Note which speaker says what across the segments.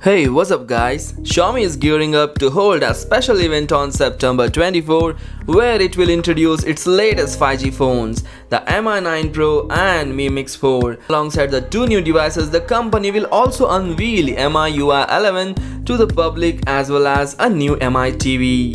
Speaker 1: Hey, what's up guys? Xiaomi is gearing up to hold a special event on September 24 where it will introduce its latest 5G phones, the Mi 9 Pro and Mi Mix 4. Alongside the two new devices, the company will also unveil MIUI 11 to the public as well as a new MI TV.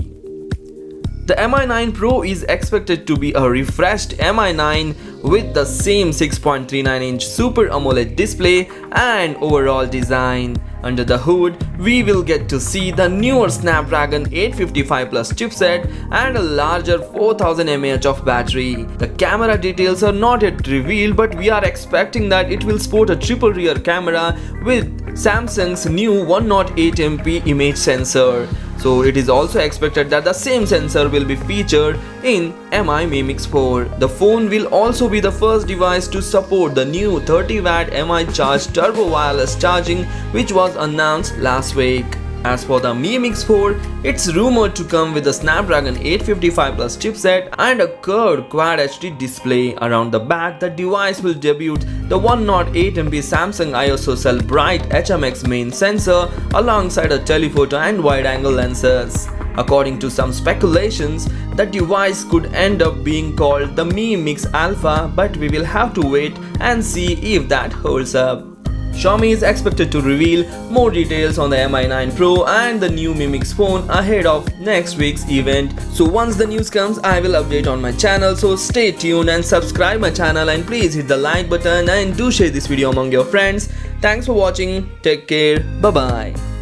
Speaker 1: The Mi 9 Pro is expected to be a refreshed Mi 9 with the same 6.39-inch Super AMOLED display and overall design. Under the hood, we will get to see the newer Snapdragon 855 Plus chipset and a larger 4000 mAh of battery. The camera details are not yet revealed, but we are expecting that it will sport a triple rear camera with Samsung's new 108MP image sensor. So it is also expected that the same sensor will be featured in Mi Mix 4. The phone will also be the first device to support the new 30W Mi Charge Turbo wireless charging, which was announced last week. As for the Mi Mix 4, it's rumored to come with the Snapdragon 855 Plus chipset and a curved Quad HD display. Around the back, the device will debut the 108MP Samsung ISO Cell Bright HMX main sensor alongside a telephoto and wide-angle lenses. According to some speculations, the device could end up being called the Mi Mix Alpha, but we will have to wait and see if that holds up. Xiaomi is expected to reveal more details on the Mi 9 Pro and the new Mi Mix phone ahead of next week's event. So once the news comes, I will update on my channel, so stay tuned and subscribe my channel, and please hit the like button and do share this video among your friends. Thanks for watching. Take care. Bye bye.